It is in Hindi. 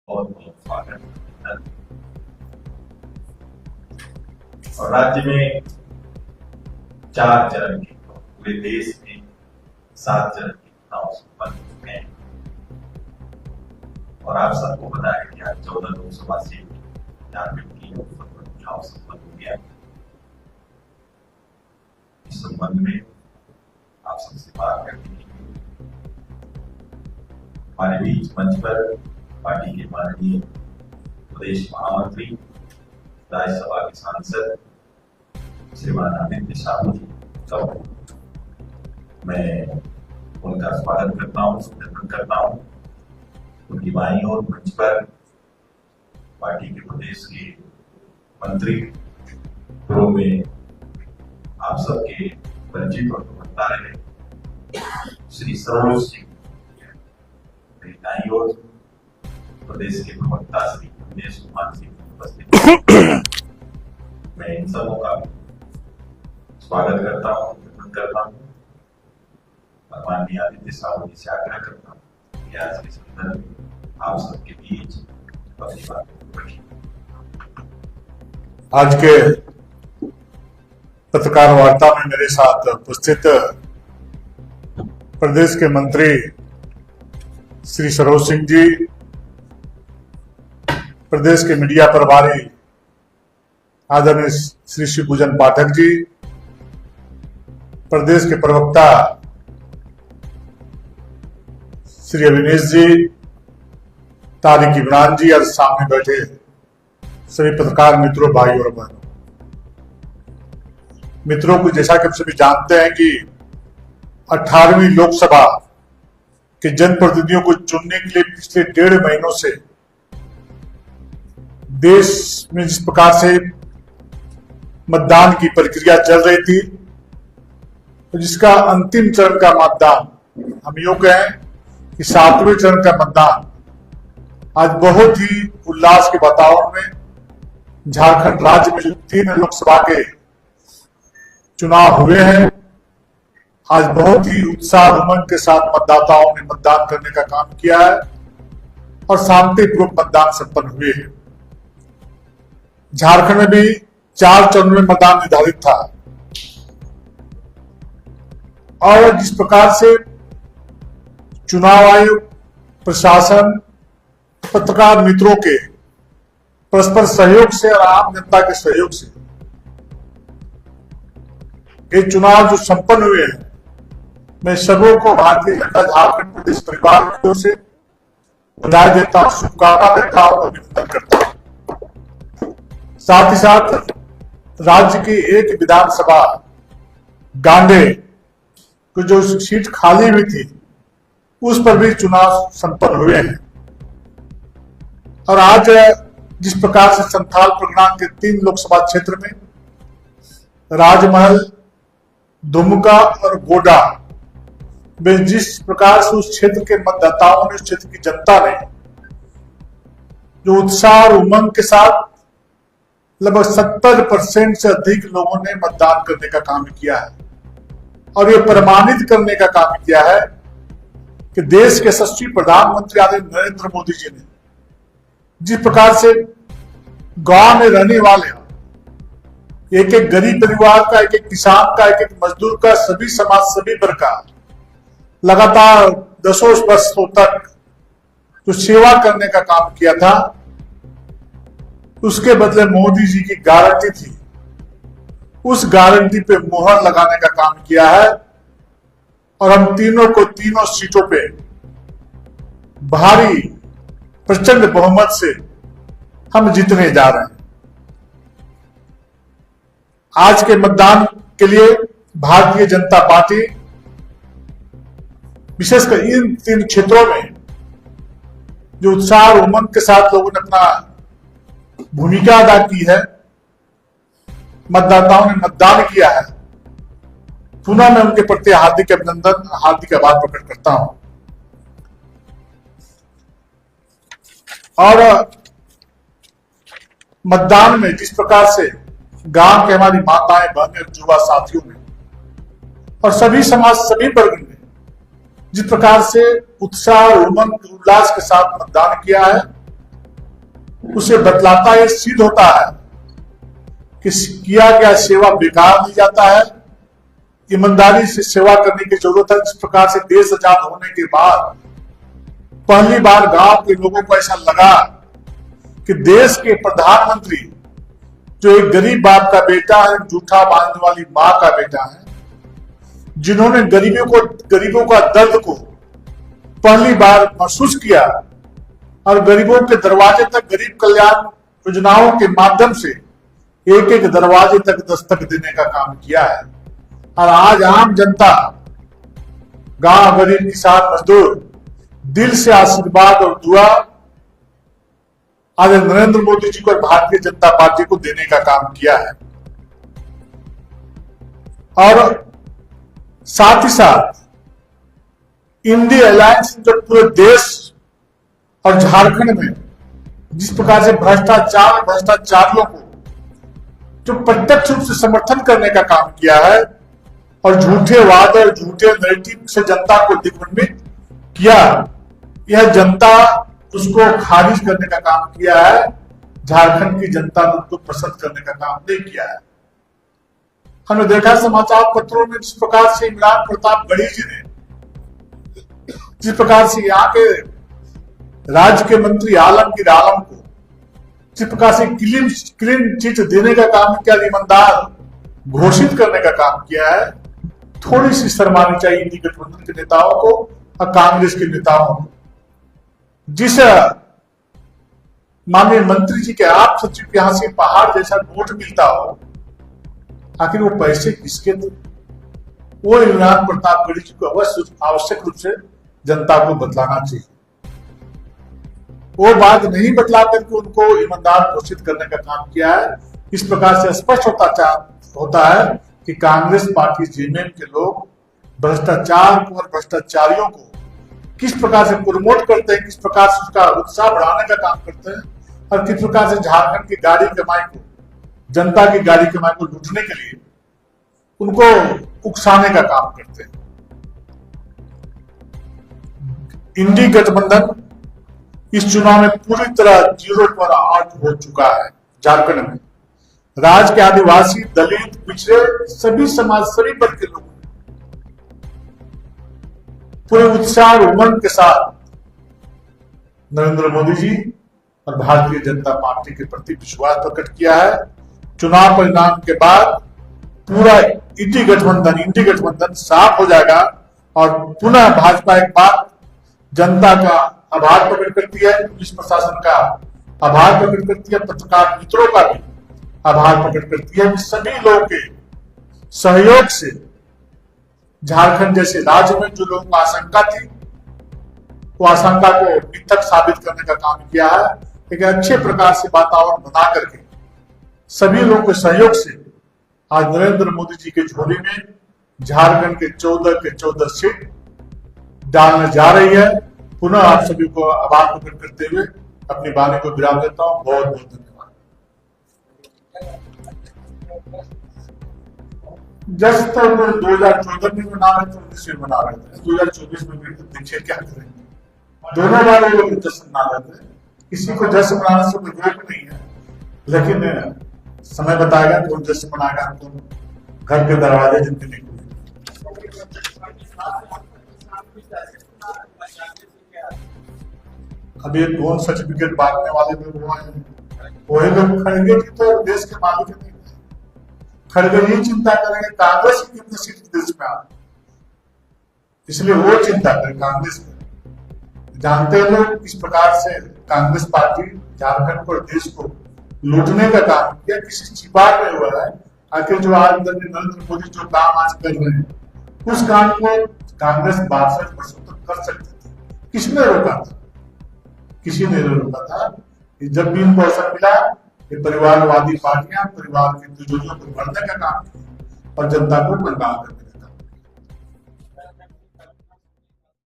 बहुत बहुत स्वागत है। और राज्य में 4 चरण के, पूरे देश में 7 चरण के चुनाव संपन्न हो चुके हैं और आप सबको पता है कि आज 14 लोकसभा सीट झारखंड की लोकसभा चुनाव संपन्न हो गया। इस संबंध में आप सबसे बात करने के लिए हमारे बीच मंच पर पार्टी के माननीय प्रदेश महामंत्री, राज्यसभा के सांसद श्रीमान आदित्य साहू जी, तो मैं उनका स्वागत करता हूँ, अभिनंदन करता हूँ। उनकी बाईं ओर मंच पर पार्टी के प्रदेश के मंत्री पूर्व में आप सबके परिचित और बनता रहे श्री सरोज सिंह, दाईं ओर प्रदेश के प्रवक्ता श्री दिनेश कुमार सिंह उपस्थित। मैं इन सबों का स्वागत करता हूँ, अभिनंदन करता हूँ और माननीय आदित्य साहू जी से आग्रह करता हूँ कि आज के संदर्भ में आप सबके बीच अपनी बात रखिए। आज के पत्रकार वार्ता में मेरे साथ उपस्थित प्रदेश के मंत्री श्री सरोज सिंह जी, प्रदेश के मीडिया प्रभारी आदरणीय श्री शिवभूषण पाठक जी, प्रदेश के प्रवक्ता श्री अविनेश जी, तारिक इमरान जी और सामने बैठे सभी पत्रकार मित्रों, भाई और बहनों। मित्रों को जैसा कि आप सभी जानते हैं कि 18वीं लोकसभा के जनप्रतिनिधियों को चुनने के लिए पिछले 1.5 महीनों से देश में जिस प्रकार से मतदान की प्रक्रिया चल रही थी, तो जिसका अंतिम चरण का मतदान, हम यूं कहें कि 7वें चरण का मतदान आज बहुत ही उल्लास के वातावरण में झारखंड राज्य में जो 3 लोकसभा के चुनाव हुए हैं, आज बहुत ही उत्साह उमंग के साथ मतदाताओं ने मतदान करने का काम किया है और शांतिपूर्वक मतदान संपन्न हुए हैं। झारखंड में भी 4 चरणों में मतदान निर्धारित था और जिस प्रकार से चुनाव आयोग, प्रशासन, पत्रकार मित्रों के परस्पर सहयोग से और आम जनता के सहयोग से ये चुनाव जो संपन्न हुए हैं, मैं सबों को भारतीय जनता झारखंड प्रदेश परिवार की ओर से बधाई देता हूं, शुभकामना देता हूं, अभिनंदन करता हूं। साथ ही साथ राज्य की एक विधानसभा गांडे को जो सीट खाली हुई थी, उस पर भी चुनाव संपन्न हुए हैं और आज जिस प्रकार से संथाल परगना के 3 लोकसभा क्षेत्र में राजमहल, दुमका और गोड्डा में जिस प्रकार से उस क्षेत्र के मतदाताओं ने, उस क्षेत्र की जनता ने जो उत्साह और उमंग के साथ लगभग 70% से अधिक लोगों ने मतदान करने का काम किया है और ये प्रमाणित करने का काम किया है कि देश के यशस्वी प्रधानमंत्री आदरणीय नरेंद्र मोदी जी ने जिस प्रकार से गांव में रहने वाले एक एक गरीब परिवार का, एक एक किसान का, एक एक मजदूर का, सभी समाज, सभी वर्ग का लगातार 10 वर्षों तक जो सेवा करने का काम किया था, उसके बदले मोदी जी की गारंटी थी, उस गारंटी पे मुहर लगाने का काम किया है और हम तीनों सीटों पे भारी प्रचंड बहुमत से हम जीतने जा रहे हैं। आज के मतदान के लिए भारतीय जनता पार्टी विशेषकर इन 3 क्षेत्रों में जो उत्साह और उमंग के साथ लोगों ने अपना भूमिका अदा की है, मतदाताओं ने मतदान किया है, पुनः मैं उनके प्रति हार्दिक अभिनंदन, हार्दिक आभार प्रकट करता हूं। और मतदान में जिस प्रकार से गांव के हमारी माताएं, बहनें, युवा साथियों ने और सभी समाज, सभी वर्ग ने जिस प्रकार से उत्साह और उमंग, उल्लास के साथ मतदान किया है, उसे बतलाता है, सिद्ध होता है कि किया गया सेवा बेकार नहीं जाता है। ईमानदारी से सेवा करने की जरूरत है। जिस प्रकार से देश आजाद होने के बाद पहली बार गांव के लोगों को ऐसा लगा कि देश के प्रधानमंत्री जो एक गरीब बाप का बेटा है, जूठा बांधने वाली मां का बेटा है, जिन्होंने गरीबों का दर्द को पहली बार महसूस किया और गरीबों के दरवाजे तक गरीब कल्याण योजनाओं के माध्यम से एक एक दरवाजे तक दस्तक देने का काम किया है। और आज आम जनता, गांव गरीब, किसान, मजदूर दिल से आशीर्वाद और दुआ आज नरेंद्र मोदी जी को और भारतीय जनता पार्टी को देने का काम किया है। और साथ ही साथ इंडिया अलायंस जो पूरे देश और झारखंड में जिस प्रकार से भ्रष्टाचारियों को जो प्रत्यक्ष रूप से समर्थन करने का काम किया है और झूठे वादे और झूठे नैरेटिव से जनता को दिग्भ्रमित किया, यह जनता उसको खारिज करने का काम किया है। झारखंड की जनता ने उनको पसंद करने का काम नहीं किया है। हमने देखा समाचार पत्रों में जिस प्रकार से इमरान प्रतापगढ़ी जी ने जिस प्रकार से यहाँ के राज्य के मंत्री आलमगीर आलम को जिस प्रकार से क्लीन चिट देने का काम किया, ईमानदार घोषित करने का काम किया है, थोड़ी सी शर्मानी चाहिए इंडी गठबंधन के नेताओं को और कांग्रेस के नेताओं को। जिस माननीय मंत्री जी के आप सचिव के यहां से पहाड़ जैसा नोट मिलता हो, आखिर वो पैसे किसके थे? वो इमरान प्रतापगढ़ी जी को अवश्य आवश्यक रूप से जनता को बतलाना चाहिए। वो बात नहीं बतला करके उनको ईमानदार घोषित करने का काम किया है। इस प्रकार से स्पष्ट होता है कि कांग्रेस पार्टी जेएमएम के लोग भ्रष्टाचार को और भ्रष्टाचारियों को किस प्रकार से प्रमोट करते हैं, किस प्रकार से उसका उत्साह बढ़ाने का काम करते हैं और किस प्रकार से झारखंड की गाड़ी कमाई को, जनता की गाड़ी कमाई को लूटने के लिए उनको उकसाने का काम करते हैं। इंडी गठबंधन इस चुनाव में पूरी तरह 0 पर आउट हो चुका है। झारखंड में राज्य के आदिवासी, दलित, पिछड़े सभी समाज, सभी वर्ग के लोग पूरे उत्साह और उमंग के साथ नरेंद्र मोदी जी और भारतीय जनता पार्टी के प्रति विश्वास प्रकट किया है। चुनाव परिणाम के बाद पूरा इंडी गठबंधन साफ हो जाएगा और पुनः भाजपा एक बार जनता का आभार प्रकट करती है, पुलिस प्रशासन का आभार प्रकट करती है, पत्रकार मित्रों का भी आभार प्रकट करती है। सभी लोगों के सहयोग से झारखंड जैसे राज्य में जो लोगों को आशंका थी, वो आशंका को मिथक साबित करने का काम किया है। एक अच्छे प्रकार से वातावरण बना करके सभी लोगों के सहयोग से आज नरेंद्र मोदी जी के झोली में झारखंड के 14 सीट डालने जा रही है। पुनः आप सभी को आभार प्रकट करते हुए अपनी वाणी को विराम देता हूं। बहुत बहुत धन्यवाद। जैसे तो 2014 में मना रहे थे, 19 में मना रहे थे, 2024 में भी देखिए क्या करेंगे। दोनों बार वो लोग जश्न मना रहे थे। किसी को जश्न मनाने से कोई रोक नहीं है, लेकिन समय बताएगा कौन जश्न मनाएगा। हम तो घर के दरवाजे जिनके नहीं खुले। अभी कौन सर्टिफिकेट बांटने वाले लोग हुए हैं, वही लोग खड़गे की तो देश के मालिक नहीं। खड़गे ये चिंता करेंगे कांग्रेस की कितनी सीट देश में आ, इसलिए वो चिंता करें कांग्रेस में। जानते हैं लोग किस प्रकार से कांग्रेस पार्टी झारखंड को, देश को लूटने का काम किया, किसी छिपार में हुआ है। आखिर जो आज नरेंद्र मोदी जो काम आज कर रहे हैं, उस काम को कांग्रेस 62 वर्षों तक कर सकती थी। किसने रोका था? किसी ने रोका था। जब भी इनको अवसर मिला, ये परिवारवादी पार्टियां परिवार के तिजोरियों को भरने का काम किया और जनता को बर्बाद कर